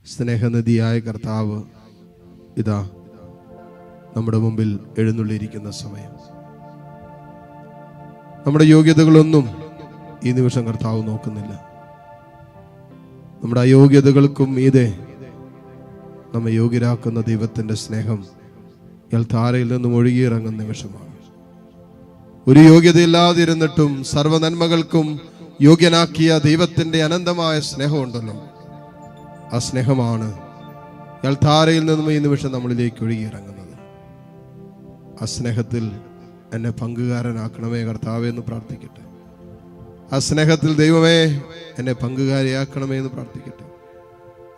സ്നേഹനിധിയായ കർത്താവ് ഇതാ നമ്മുടെ മുമ്പിൽ എഴുന്നള്ളിയിരിക്കുന്ന സമയം. നമ്മുടെ യോഗ്യതകളൊന്നും ഈ നിമിഷം കർത്താവ് നോക്കുന്നില്ല. നമ്മുടെ അയോഗ്യതകൾക്കും മീതെ നമ്മെ യോഗ്യരാക്കുന്ന ദൈവത്തിന്റെ സ്നേഹം ഇയാൾ താരയിൽ നിന്നും ഒഴുകിയിറങ്ങുന്ന നിമിഷമാണ്. ഒരു യോഗ്യതയില്ലാതിരുന്നിട്ടും സർവ്വനന്മകൾക്കും യോഗ്യനാക്കിയ ദൈവത്തിന്റെ അനന്തമായ സ്നേഹമുണ്ടല്ലോ, ആ സ്നേഹമാണ് ഇയാൾ താരയിൽ നിന്നും ഈ നിമിഷം നമ്മളിലേക്ക് ഒഴുകിയിറങ്ങുന്നത്. ആ സ്നേഹത്തിൽ എന്നെ പങ്കുകാരനാക്കണമേ കർത്താവേ എന്ന് പ്രാർത്ഥിക്കട്ടെ. ആ സ്നേഹത്തിൽ ദൈവമേ എന്നെ പങ്കുകാരിയാക്കണമേ എന്ന് പ്രാർത്ഥിക്കട്ടെ.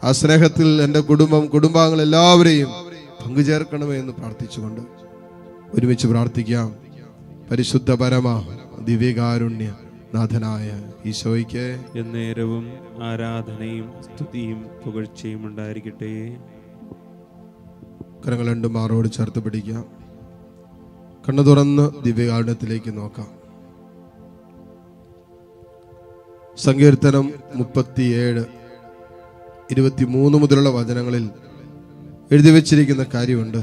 ആ സ്നേഹത്തിൽ എൻ്റെ കുടുംബാംഗങ്ങൾ എല്ലാവരെയും പങ്കുചേർക്കണമേ എന്ന് പ്രാർത്ഥിച്ചുകൊണ്ട് ഒരുമിച്ച് പ്രാർത്ഥിക്കാം. പരിശുദ്ധ പരമ ദിവ്യകാരുണ്യ നാഥനായ ഈശോയ്ക്ക് എന്നേരവും ആരാധനയും സ്തുതിയും പുകഴ്ചയും ഉണ്ടായിരിക്കട്ടെ. കരങ്ങൾ രണ്ടും മാറോട് ചേർത്ത് പിടിക്കാം. കണ്ണു തുറന്ന് ദിവ്യകാരുണ്യത്തിലേക്ക് നോക്കാം. സങ്കീർത്തനം 37:23 മുതലുള്ള വചനങ്ങളിൽ എഴുതി വച്ചിരിക്കുന്ന കാര്യമുണ്ട്.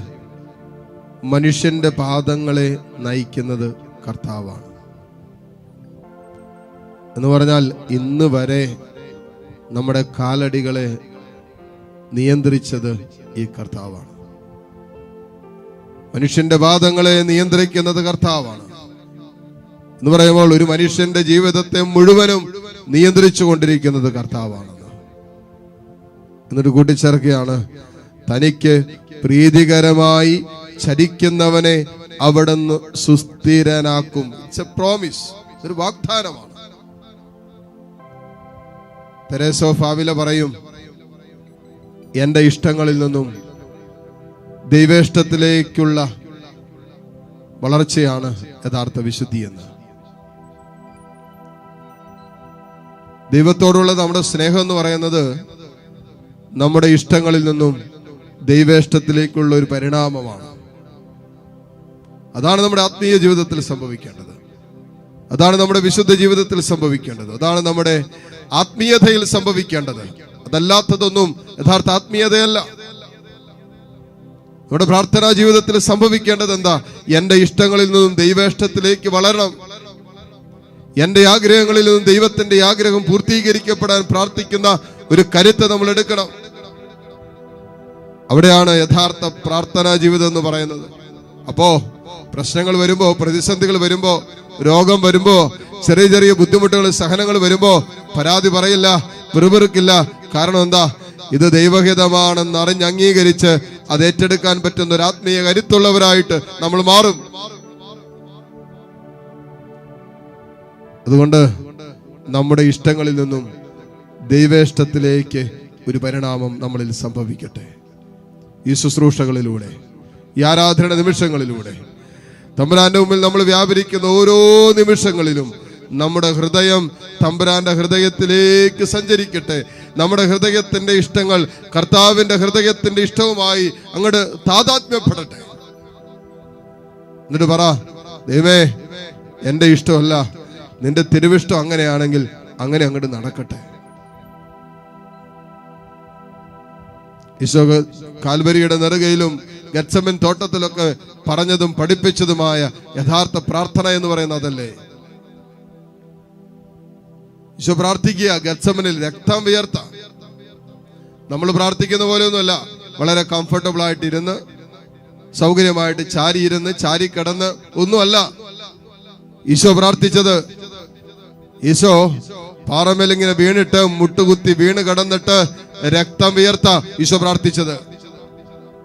മനുഷ്യന്റെ പാദങ്ങളെ നയിക്കുന്നത് കർത്താവാണ് എന്ന് പറഞ്ഞാൽ ഇന്ന് വരെ നമ്മുടെ കാലടികളെ നിയന്ത്രിച്ചത് ഈ കർത്താവാണ്. മനുഷ്യന്റെ പാദങ്ങളെ നിയന്ത്രിക്കുന്നത് കർത്താവാണ് എന്ന് പറയുമ്പോൾ ഒരു മനുഷ്യന്റെ ജീവിതത്തെ മുഴുവനും നിയന്ത്രിച്ചു കൊണ്ടിരിക്കുന്നത് കർത്താവാണെന്ന്. എന്നിട്ട് കൂട്ടിച്ചേർക്കുകയാണ്, തനിക്ക് പ്രീതികരമായി ചരിക്കുന്നവനെ അവിടുന്ന് സുസ്ഥിരനാക്കും. ഇറ്റ്സ് എ പ്രോമിസ്, ഒരു വാഗ്ദാനമാണ്. തെരേസ ഓഫ് ആവില പറയും, എന്റെ ഇഷ്ടങ്ങളിൽ നിന്നും ദൈവേഷ്ടത്തിലേക്കുള്ള വളർച്ചയാണ് യഥാർത്ഥ വിശുദ്ധി എന്ന്. ദൈവത്തോടുള്ള നമ്മുടെ സ്നേഹം എന്ന് പറയുന്നത് നമ്മുടെ ഇഷ്ടങ്ങളിൽ നിന്നും ദൈവേഷ്ടത്തിലേക്കുള്ള ഒരു പരിണാമമാണ്. അതാണ് നമ്മുടെ ആത്മീയ ജീവിതത്തിൽ സംഭവിക്കേണ്ടത്. അതാണ് നമ്മുടെ വിശുദ്ധ ജീവിതത്തിൽ സംഭവിക്കേണ്ടത്. അതാണ് നമ്മുടെ ആത്മീയതയിൽ സംഭവിക്കേണ്ടത്. അതല്ലാത്തതൊന്നും യഥാർത്ഥ ആത്മീയതയല്ല. നമ്മുടെ പ്രാർത്ഥനാ ജീവിതത്തിൽ സംഭവിക്കേണ്ടത് എന്താ? എന്റെ ഇഷ്ടങ്ങളിൽ നിന്നും ദൈവേഷ്ടത്തിലേക്ക് വളരണം. എന്റെ ആഗ്രഹങ്ങളിൽ നിന്നും ദൈവത്തിന്റെ ആഗ്രഹം പൂർത്തീകരിക്കപ്പെടാൻ പ്രാർത്ഥിക്കുന്ന ഒരു കരുത്ത് നമ്മൾ എടുക്കണം. അവിടെയാണ് യഥാർത്ഥ പ്രാർത്ഥനാ ജീവിതം എന്ന് പറയുന്നത്. അപ്പോ പ്രശ്നങ്ങൾ വരുമ്പോ, പ്രതിസന്ധികൾ വരുമ്പോ, രോഗം വരുമ്പോ, ചെറിയ ചെറിയ ബുദ്ധിമുട്ടുകൾ, സഹനങ്ങൾ വരുമ്പോ പരാതി പറയില്ല, വെറുതെറുക്കില്ല. കാരണം എന്താ? ഇത് ദൈവഹിതമാണെന്ന് അറിഞ്ഞ് അംഗീകരിച്ച് അത് ഏറ്റെടുക്കാൻ പറ്റുന്ന ഒരു ആത്മീയ കരുത്തുള്ളവരായിട്ട് നമ്മൾ മാറും. അതുകൊണ്ട് നമ്മുടെ ഇഷ്ടങ്ങളിൽ നിന്നും ദൈവേഷ്ടത്തിലേക്ക് ഒരു പരിണാമം നമ്മളിൽ സംഭവിക്കട്ടെ. ഈ ശുശ്രൂഷകളിലൂടെ, ഈ ആരാധന നിമിഷങ്ങളിലൂടെ, തമ്പുരാന്റെ മുമ്പിൽ നമ്മൾ വ്യാപരിക്കുന്ന ഓരോ നിമിഷങ്ങളിലും നമ്മുടെ ഹൃദയം തമ്പുരാന്റെ ഹൃദയത്തിലേക്ക് സഞ്ചരിക്കട്ടെ. നമ്മുടെ ഹൃദയത്തിന്റെ ഇഷ്ടങ്ങൾ കർത്താവിന്റെ ഹൃദയത്തിന്റെ ഇഷ്ടവുമായി അങ്ങോട്ട് താതാത്മ്യപ്പെടട്ടെ. എന്നിട്ട് പറ, ദൈവമേ എന്റെ ഇഷ്ടമല്ല, നിന്റെ തിരുവിഷ്ടം അങ്ങനെയാണെങ്കിൽ അങ്ങനെ അങ്ങോട്ട് നടക്കട്ടെ. ഈശോ കാൽവരിയുടെ നെറുകയിലും ഗെത്സമൻ തോട്ടത്തിലൊക്കെ പറഞ്ഞതും പഠിപ്പിച്ചതുമായ യഥാർത്ഥ പ്രാർത്ഥന എന്ന് പറയുന്നത് അതല്ലേ? ഈശോ പ്രാർത്ഥിക്കുക ഗെത്സമനിൽ രക്തം വിയർത്ത. നമ്മൾ പ്രാർത്ഥിക്കുന്ന പോലെയൊന്നുമല്ല, വളരെ കംഫർട്ടബിൾ ആയിട്ട് ഇരുന്ന്, സൗകര്യമായിട്ട് ചാരിയിരുന്ന്, ചാരി കിടന്ന് ഒന്നുമല്ല ഈശോ പ്രാർത്ഥിച്ചത്. ഈശോ പാറമേലിങ്ങനെ വീണിട്ട്, മുട്ടുകുത്തി വീണ് കിടന്നിട്ട് രക്തം വിയർത്ത ഈശോ പ്രാർത്ഥിച്ചത്.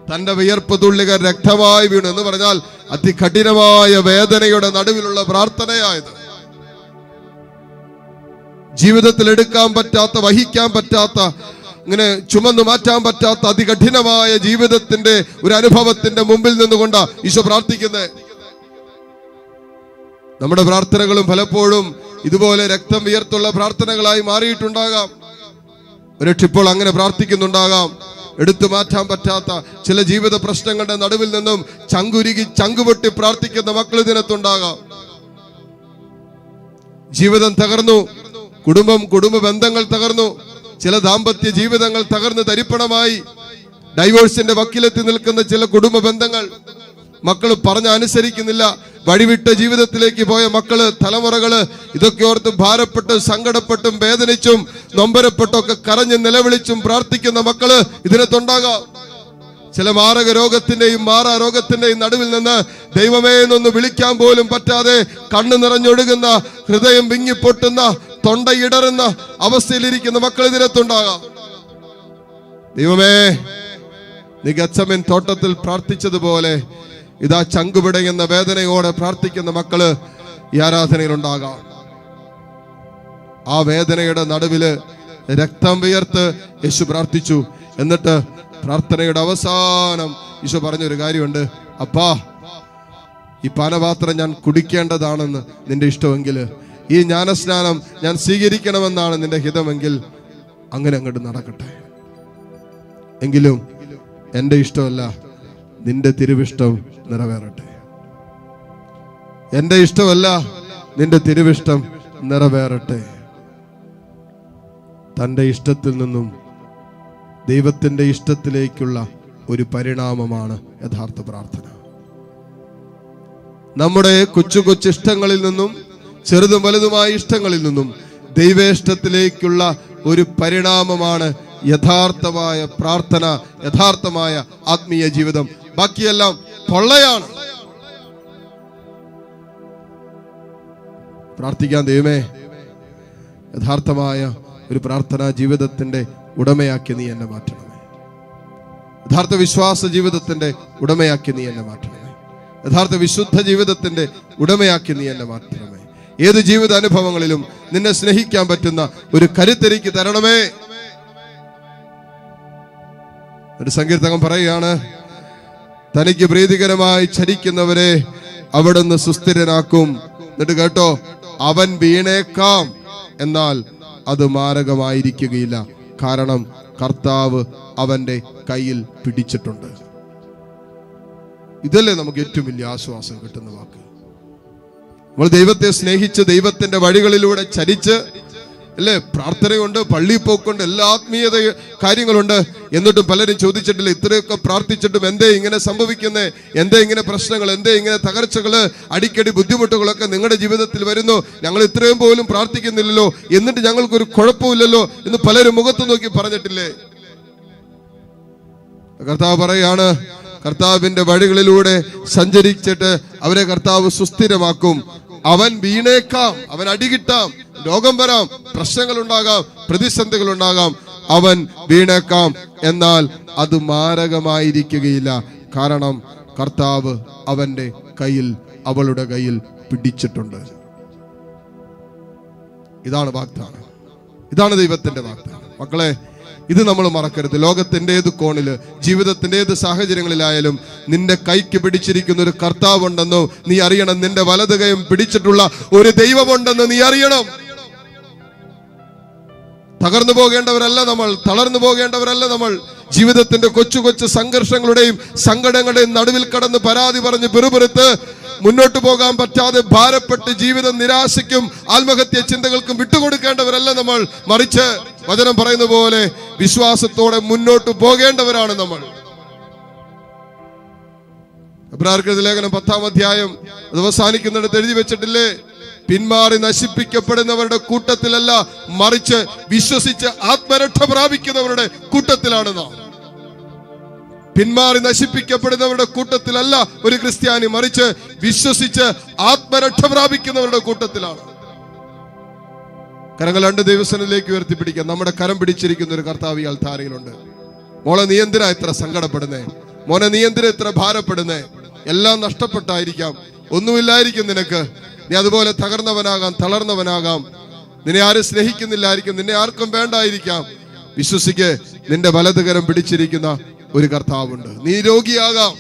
തന്റെ വിയർപ്പ് തുള്ളികൾ രക്തമായി വീണു എന്ന് പറഞ്ഞാൽ അതികഠിനമായ വേദനയുടെ നടുവിലുള്ള പ്രാർത്ഥനയായത്. ജീവിതത്തിൽ എടുക്കാൻ പറ്റാത്ത, വഹിക്കാൻ പറ്റാത്ത, ഇങ്ങനെ ചുമന്നു മാറ്റാൻ പറ്റാത്ത അതികഠിനമായ ജീവിതത്തിന്റെ ഒരു അനുഭവത്തിന്റെ മുമ്പിൽ നിന്നുകൊണ്ടാ ഈശോ പ്രാർത്ഥിക്കുന്നത്. നമ്മുടെ പ്രാർത്ഥനകളും പലപ്പോഴും ഇതുപോലെ രക്തം വിയർത്തുള്ള പ്രാർത്ഥനകളായി മാറിയിട്ടുണ്ടാകാം. ഇപ്പോൾ അങ്ങനെ പ്രാർത്ഥിക്കുന്നുണ്ടാകാം. എടുത്തു മാറ്റാൻ പറ്റാത്ത ചില ജീവിത പ്രശ്നങ്ങളുടെ നടുവിൽ നിന്നും ചങ്കുരുകി ചങ്കുപൊട്ടി പ്രാർത്ഥിക്കുന്ന മക്കൾ ഇതിനകത്തുണ്ടാകാം. ജീവിതം തകർന്നു, കുടുംബ ബന്ധങ്ങൾ തകർന്നു, ചില ദാമ്പത്യ ജീവിതങ്ങൾ തകർന്ന് തരിപ്പണമായി, ഡൈവോഴ്സിന്റെ വക്കിലെത്തി നിൽക്കുന്ന ചില കുടുംബ ബന്ധങ്ങൾ, മക്കൾ പറഞ്ഞ അനുസരിക്കുന്നില്ല, വഴിവിട്ട ജീവിതത്തിലേക്ക് പോയ മക്കള്, തലമുറകള്, ഇതൊക്കെ ഓർത്ത് ഭാരപ്പെട്ടും സങ്കടപ്പെട്ടും വേദനിച്ചും നൊമ്പരപ്പെട്ടൊക്കെ കരഞ്ഞ് നിലവിളിച്ചും പ്രാർത്ഥിക്കുന്ന മക്കള് ഇതിനകത്തുണ്ടാകാം. ചില മാരക രോഗത്തിന്റെയും മാറാ രോഗത്തിന്റെയും നടുവിൽ നിന്ന് ദൈവമേ എന്നൊന്ന് വിളിക്കാൻ പോലും പറ്റാതെ കണ്ണു നിറഞ്ഞൊഴുകുന്ന, ഹൃദയം വിങ്ങിപ്പൊട്ടുന്ന, തൊണ്ടയിടറുന്ന അവസ്ഥയിലിരിക്കുന്ന മക്കൾ ഇതിനകത്തുണ്ടാകാം. ദൈവമേ, നീ ഗത്സമേൻ തോട്ടത്തിൽ പ്രാർത്ഥിച്ചതുപോലെ ഇതാ ചങ്കുപിടയുന്ന വേദനയോടെ പ്രാർത്ഥിക്കുന്ന മക്കള് ഈ ആരാധനയിലുണ്ടാകാം. ആ വേദനയുടെ നടുവില് രക്തം വിയർത്ത് യേശു പ്രാർത്ഥിച്ചു. എന്നിട്ട് പ്രാർത്ഥനയുടെ അവസാനം ഈശോ പറഞ്ഞൊരു കാര്യമുണ്ട്, അപ്പാ, ഈ പാനപാത്രം ഞാൻ കുടിക്കേണ്ടതാണെന്ന് നിന്റെ ഇഷ്ടമെങ്കിൽ, ഈ ജ്ഞാനസ്നാനം ഞാൻ സ്വീകരിക്കണമെന്നാണ് നിന്റെ ഹിതമെങ്കിൽ അങ്ങനെ അങ്ങോട്ട് നടക്കട്ടെ. എങ്കിലും എന്റെ ഇഷ്ടമല്ല, നിന്റെ തിരുവിഷ്ടം നിറവേറട്ടെ. എന്റെ ഇഷ്ടമല്ല, നിന്റെ തിരുവിഷ്ടം നിറവേറട്ടെ. തന്റെ ഇഷ്ടത്തിൽ നിന്നും ദൈവത്തിന്റെ ഇഷ്ടത്തിലേക്കുള്ള ഒരു പരിണാമമാണ് യഥാർത്ഥ പ്രാർത്ഥന. നമ്മുടെ കൊച്ചു കൊച്ചു ഇഷ്ടങ്ങളിൽ നിന്നും ചെറുതും വലുതുമായ ഇഷ്ടങ്ങളിൽ നിന്നും ദൈവേഷ്ടത്തിലേക്കുള്ള ഒരു പരിണാമമാണ് യഥാർത്ഥമായ പ്രാർത്ഥന, യഥാർത്ഥമായ ആത്മീയ ജീവിതം. ബാക്കിയെല്ലാം പൊള്ളയാണ്. പ്രാർത്ഥിക്കാൻ ദൈവമേ, യഥാർത്ഥമായ ഒരു പ്രാർത്ഥനാ ജീവിതത്തിന്റെ ഉടമയാക്കി നീ എന്നെ മാറ്റണമേ. യഥാർത്ഥ വിശ്വാസ ജീവിതത്തിന്റെ ഉടമയാക്കി നീ എന്നെ മാറ്റണമേ. യഥാർത്ഥ വിശുദ്ധ ജീവിതത്തിന്റെ ഉടമയാക്കി നീ എന്നെ മാറ്റണമേ. ഏത് ജീവിത അനുഭവങ്ങളിലും നിന്നെ സ്നേഹിക്കാൻ പറ്റുന്ന ഒരു കരുത്തെനിക്ക് തരണമേ. ഒരു സങ്കീർത്തകൻ പറയുകയാണ്, തനിക്ക് പ്രീതികരമായി ചരിക്കുന്നവരെ അവിടുന്ന് സുസ്ഥിരനാക്കും. എന്നിട്ട് കേട്ടോ, അവൻ വീണേക്കാം, എന്നാൽ അത് മാരകമായിരിക്കുകയില്ല, കാരണം കർത്താവ് അവന്റെ കയ്യിൽ പിടിച്ചിട്ടുണ്ട്. ഇതല്ലേ നമുക്ക് ഏറ്റവും വലിയ ആശ്വാസം കിട്ടുന്ന വാക്ക്. നമ്മൾ ദൈവത്തെ സ്നേഹിച്ച് ദൈവത്തിന്റെ വഴികളിലൂടെ ചരിച്ച് അല്ലേ, പ്രാർത്ഥനയുണ്ട്, പള്ളിപ്പോക്കുണ്ട്, എല്ലാ ആത്മീയത കാര്യങ്ങളുണ്ട്. എന്നിട്ടും പലരും ചോദിച്ചിട്ടില്ല, ഇത്രയൊക്കെ പ്രാർത്ഥിച്ചിട്ടും എന്തേ ഇങ്ങനെ സംഭവിക്കുന്നേ, എന്തേ ഇങ്ങനെ പ്രശ്നങ്ങൾ, എന്തേ ഇങ്ങനെ തകർച്ചകള്, അടിക്കടി ബുദ്ധിമുട്ടുകളൊക്കെ നിങ്ങളുടെ ജീവിതത്തിൽ വരുന്നു, ഞങ്ങൾ ഇത്രയും പോലും പ്രാർത്ഥിക്കുന്നില്ലല്ലോ, എന്നിട്ട് ഞങ്ങൾക്കൊരു കുഴപ്പമില്ലല്ലോ എന്ന് പലരും മുഖത്ത് നോക്കി പറഞ്ഞിട്ടില്ലേ? കർത്താവ് പറയാണ്, കർത്താവിന്റെ വഴികളിലൂടെ സഞ്ചരിച്ചിട്ട് അവരെ കർത്താവ് സുസ്ഥിരമാക്കും. അവൻ വീണേക്കാം, അവൻ അടികിട്ടാം, രോഗം വരാം, പ്രശ്നങ്ങൾ ഉണ്ടാകാം, പ്രതിസന്ധികൾ ഉണ്ടാകാം. അവൻ വീണേക്കാം, എന്നാൽ അത് മാരകമായിരിക്കുകയില്ല, കാരണം കർത്താവ് അവന്റെ കയ്യിൽ, അവളുടെ കയ്യിൽ പിടിച്ചിട്ടുണ്ട്. ഇതാണ് വാഗ്ദാനം, ഇതാണ് ദൈവത്തിന്റെ വാഗ്ദാനം. മക്കളെ, ഇത് നമ്മൾ മറക്കരുത്. ലോകത്തിന്റെ ഏത് കോണില്, ജീവിതത്തിന്റെ ഏത് സാഹചര്യങ്ങളിലായാലും നിന്റെ കൈക്ക് പിടിച്ചിരിക്കുന്ന ഒരു കർത്താവുണ്ടെന്നോ നീ അറിയണം. നിന്റെ വലത് കൈയും പിടിച്ചിട്ടുള്ള ഒരു ദൈവമുണ്ടെന്ന് നീ അറിയണം. തകർന്നു പോകേണ്ടവരല്ല നമ്മൾ, തളർന്നു പോകേണ്ടവരല്ല നമ്മൾ. ജീവിതത്തിന്റെ കൊച്ചു കൊച്ചു സംഘർഷങ്ങളുടെയും സങ്കടങ്ങളുടെയും നടുവിൽ കടന്ന് പരാതി പറഞ്ഞ് പിറുപിറുത്ത് മുന്നോട്ട് പോകാൻ പറ്റാതെ ഭാരപ്പെട്ട് ജീവിതം നിരാശയ്ക്കും ആത്മഹത്യ ചിന്തകൾക്കും വിട്ടുകൊടുക്കേണ്ടവരല്ല നമ്മൾ. മറിച്ച് വചനം പറയുന്ന പോലെ വിശ്വാസത്തോടെ മുന്നോട്ട് പോകേണ്ടവരാണ് നമ്മൾ. എബ്രായർക്കെഴുതിയ ലേഖനം 10-ാം അധ്യായം അത് അവസാനിക്കുന്നിടത്ത് എഴുതി വെച്ചിട്ടില്ലേ, പിന്മാറി നശിപ്പിക്കപ്പെടുന്നവരുടെ കൂട്ടത്തിലല്ല, മറിച്ച് വിശ്വസിച്ച് ആത്മരക്ഷ പ്രാപിക്കുന്നവരുടെ കൂട്ടത്തിലാണ് നാം. പിന്മാറി നശിപ്പിക്കപ്പെടുന്നവരുടെ കൂട്ടത്തിലല്ല ഒരു ക്രിസ്ത്യാനി, മറിച്ച് വിശ്വസിച്ച് ആത്മരക്ഷ പ്രാപിക്കുന്നവരുടെ കൂട്ടത്തിലാണ്. കരങ്ങൾ 2 ദിവസത്തിലേക്ക് ഉയർത്തിപ്പിടിക്കാൻ നമ്മുടെ കരം പിടിച്ചിരിക്കുന്ന ഒരു കർത്താവ് ഈ അൾത്താരയിലുണ്ട്. മോളെ, നീ എന്തിനാ ഇത്ര സങ്കടപ്പെടുന്നേ? മോനെ, നീ എന്തിനാ ഇത്ര ഭാരപ്പെടുന്നേ? എല്ലാം നഷ്ടപ്പെട്ടായിരിക്കാം, ഒന്നുമില്ലായിരിക്കും നിനക്ക്. നീ അതുപോലെ തകർന്നവനാകാം, തളർന്നവനാകാം. നിന്നെ ആരും സ്നേഹിക്കുന്നില്ലായിരിക്കും, നിന്നെ ആർക്കും വേണ്ടായിരിക്കാം. വിശ്വസിക്ക്, നിന്റെ വലതുകരം പിടിച്ചിരിക്കുന്ന ഒരു കർത്താവുണ്ട്. നീ രോഗിയാകാം,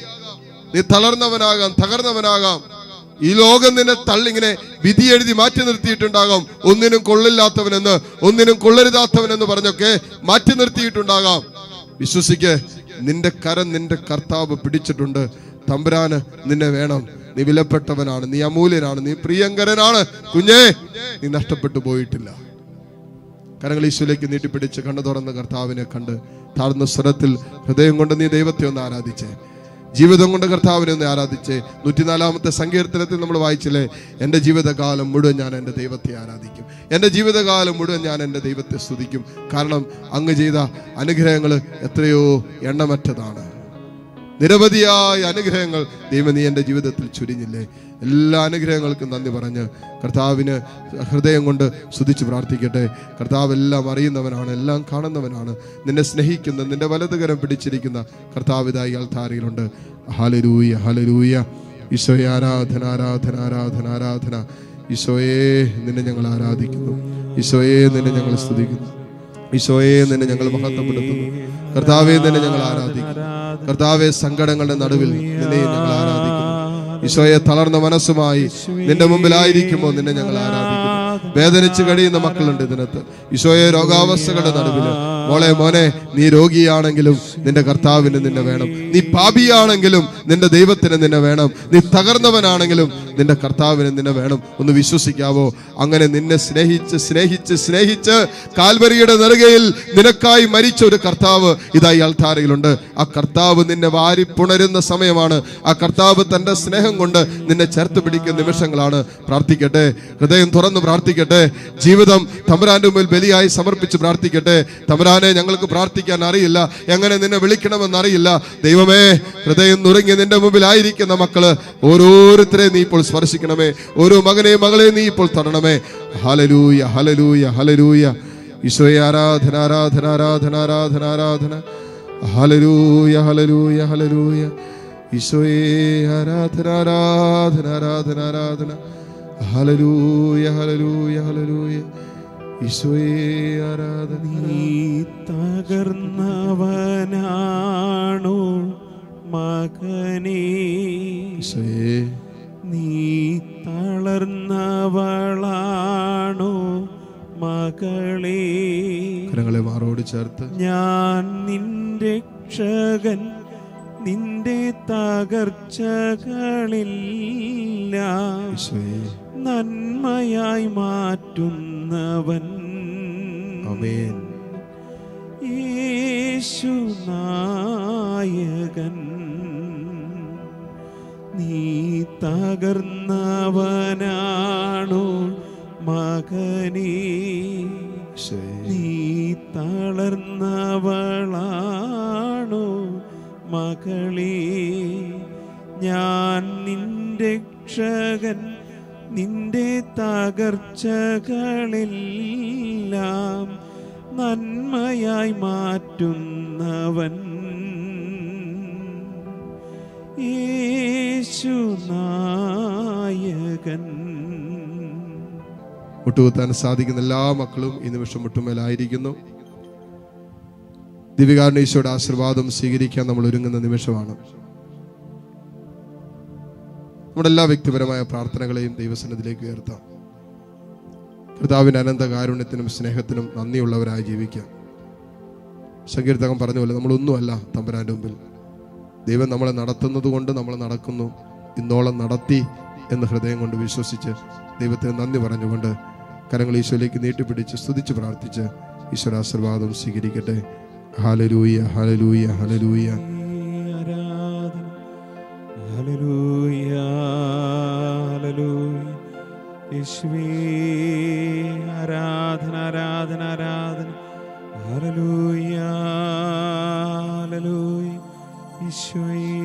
നീ തളർന്നവനാകാം, തകർന്നവനാകാം. ഈ ലോകം നിന്നെ തള്ളിങ്ങനെ വിധി എഴുതി മാറ്റി നിർത്തിയിട്ടുണ്ടാകാം. ഒന്നിനും കൊള്ളില്ലാത്തവനെന്ന്, ഒന്നിനും കൊള്ളരുതാത്തവനെന്ന് പറഞ്ഞൊക്കെ മാറ്റി നിർത്തിയിട്ടുണ്ടാകാം. വിശ്വസിക്ക്, നിന്റെ കരം നിന്റെ കർത്താവ് പിടിച്ചിട്ടുണ്ട്. തമ്പുരാന് നിന്നെ വേണം. നീ വിലപ്പെട്ടവനാണ്, നീ അമൂല്യനാണ്, നീ പ്രിയങ്കരനാണ്. കുഞ്ഞേ, നീ നഷ്ടപ്പെട്ടു പോയിട്ടില്ല. കരങ്ങൾ ഈശോയിലേക്ക് നീട്ടിപ്പിടിച്ച് കണ്ണു തുറന്ന് കർത്താവിനെ കണ്ട് താഴ്ന്ന സ്വരത്തിൽ ഹൃദയം കൊണ്ട് നീ ദൈവത്തെ ഒന്ന് ആരാധിച്ചേ. ജീവിതം കൊണ്ട് കർത്താവിനെ ഒന്ന് ആരാധിച്ചേ. 104-ാമത്തെ സങ്കീർത്തനത്തിൽ നമ്മൾ വായിച്ചില്ലേ, എൻ്റെ ജീവിതകാലം മുഴുവൻ ഞാൻ എൻ്റെ ദൈവത്തെ ആരാധിക്കും, എൻ്റെ ജീവിതകാലം മുഴുവൻ ഞാൻ എൻ്റെ ദൈവത്തെ സ്തുതിക്കും. കാരണം അങ്ങ് ചെയ്ത അനുഗ്രഹങ്ങൾ എത്രയോ എണ്ണമറ്റതാണ്. നിരവധിയായ അനുഗ്രഹങ്ങൾ ദൈവം നീ എൻ്റെ ജീവിതത്തിൽ ചുരിഞ്ഞില്ലേ. എല്ലാ അനുഗ്രഹങ്ങൾക്കും നന്ദി പറഞ്ഞ് കർത്താവിന് ഹൃദയം കൊണ്ട് സ്തുതിച്ച് പ്രാർത്ഥിക്കട്ടെ. കർത്താവ് എല്ലാം അറിയുന്നവനാണ്, എല്ലാം കാണുന്നവനാണ്. നിന്നെ സ്നേഹിക്കുന്ന, നിന്റെ വലതുകരം പിടിച്ചിരിക്കുന്ന കർത്താവ് ഇതായി അൾത്താരയിലുണ്ട്. Hallelujah, hallelujah. ഈശോയെ ആരാധന, ആരാധന, ആരാധന, ആരാധന. ഈശോയെ നിന്നെ ഞങ്ങൾ ആരാധിക്കുന്നു, ഈശോയെ നിന്നെ ഞങ്ങൾ സ്തുതിക്കുന്നു, ഈശോയെ നിന്നെ ഞങ്ങൾ മഹത്വപ്പെടുത്തുന്നു. കർത്താവെ നിന്നെ ഞങ്ങൾ ആരാധിക്കുന്നു. കർത്താവെ സങ്കടങ്ങളുടെ നടുവിൽ നിന്നെ ഞങ്ങൾ ആരാധിക്കുന്നു. ഈശോയെ തളർന്ന മനസ്സുമായി നിന്റെ മുമ്പിലായിരിക്കുമ്പോൾ നിന്നെ ഞങ്ങൾ ആരാധിക്കുന്നു. വേദനിച്ച് കഴിയുന്ന മക്കളുണ്ട് ഇതിനകത്ത്. ഈശോയെ രോഗാവസ്ഥകളുടെ നടുവില് മോളെ മോനെ, നീ രോഗിയാണെങ്കിലും നിന്റെ കർത്താവിന് നിന്നെ വേണം. നീ പാപിയാണെങ്കിലും നിന്റെ ദൈവത്തിന് നിന്നെ വേണം. നീ തകർന്നവനാണെങ്കിലും നിന്റെ കർത്താവിന് നിന്നെ വേണം. ഒന്ന് വിശ്വസിക്കാവോ? അങ്ങനെ നിന്നെ സ്നേഹിച്ച് സ്നേഹിച്ച് സ്നേഹിച്ച് കാൽവരിയുടെ നെറുകയിൽ നിനക്കായി മരിച്ച ഒരു കർത്താവ് ഇതായി അൾത്താരയിലുണ്ട്. ആ കർത്താവ് നിന്നെ വാരിപ്പുണരുന്ന സമയമാണ്. ആ കർത്താവ് തന്റെ സ്നേഹം കൊണ്ട് നിന്നെ ചേർത്ത് പിടിക്കുന്ന നിമിഷങ്ങളാണ്. പ്രാർത്ഥിക്കട്ടെ, ഹൃദയം തുറന്ന് പ്രാർത്ഥിക്കട്ടെ. ജീവിതം തമ്പുരാന്റെ മുമ്പിൽ ബലിയായി സമർപ്പിച്ച് പ്രാർത്ഥിക്കട്ടെ. തമ്പുരാനെ, ഞങ്ങൾക്ക് പ്രാർത്ഥിക്കാൻ അറിയില്ല, എങ്ങനെ നിന്നെ വിളിക്കണമെന്ന് അറിയില്ല. ദൈവമേ, ഹൃദയം നുറുങ്ങി നിന്റെ മുമ്പിലായിരിക്കുന്ന മക്കള് ഓരോരുത്തരെയും നീ ഇപ്പോൾ സ്പർശിക്കണമേ. ഓരോ മകനെയും മകളെയും നീ ഇപ്പോൾ തൊടണമേ. Hallelujah, hallelujah, hallelujah. ഈശോയെ ആരാധന, ആരാധന, ആരാധന, ആരാധന, ആരാധന. Hallelujah, hallelujah, hallelujah. ഈശോയെ ആരാധന, ആരാധന, ആരാധന, ആരാധന. Hallelujah, hallelujah, hallelujah. ഈശോയെ ആരാധന. നീ തകർന്നവനാണോ മകനേ, ഈശോയെ നീ തളർന്നവളാണോ മകളേ, കരങ്ങളെ മാറോട് ചേർത്ത് ഞാൻ നിന്റെ രക്ഷകൻ, നിന്റെ തകർച്ചകളിലെല്ലാം ഈശോയെ നന്മയായി മാറ്റുന്നവൻ. ആമേൻ. യേശു നായകൻ, നീ തകർന്നവനാണോ മകനേ, നീ തളർന്നവളാണോ മകളേ, ഞാൻ നിന്റെ രക്ഷകൻ, നിന്റെ തകർച്ചകളിലെല്ലാം നന്മയായി മാറ്റുന്നവൻ. യേശു നായകൻ. മുട്ടുകുത്താൻ സാധിക്കുന്ന എല്ലാ മക്കളും ഈ നിമിഷം മുട്ടുമേലായിരിക്കുന്നു. ദിവ്യകാരുണ്യ ഈശോയുടെ ആശീർവാദം സ്വീകരിക്കാൻ നമ്മൾ ഒരുങ്ങുന്ന നിമിഷമാണ്. നമ്മുടെ എല്ലാ വ്യക്തിപരമായ പ്രാർത്ഥനകളെയും ദൈവസന്നിധിയിലേക്ക് ഉയർത്താം. കർത്താവിന്റെ അനന്ത കാരുണ്യത്തിനും സ്നേഹത്തിനും നന്ദിയുള്ളവരായി ജീവിക്കാം. സങ്കീർത്തകൻ പറഞ്ഞ പോലെ നമ്മളൊന്നുമല്ല തമ്പുരാന്റെ മുമ്പിൽ. ദൈവം നമ്മളെ നടത്തുന്നത് കൊണ്ട് നമ്മൾ നടക്കുന്നു, ഇന്നോളം നടത്തി എന്ന് ഹൃദയം കൊണ്ട് വിശ്വസിച്ച് ദൈവത്തിന് നന്ദി പറഞ്ഞുകൊണ്ട് കരങ്ങൾ ഈശോയിലേക്ക് നീട്ടിപ്പിടിച്ച് സ്തുതിച്ച് പ്രാർത്ഥിച്ച് ഈശ്വരാശീർവാദം സ്വീകരിക്കട്ടെ. Hallelujah, hallelujah, hallelujah. Hallelujah, hallelujah. യേശുവേ ആരാധന, ആരാധന, ആരാധന. Hallelujah, hallelujah. ഈശോയേ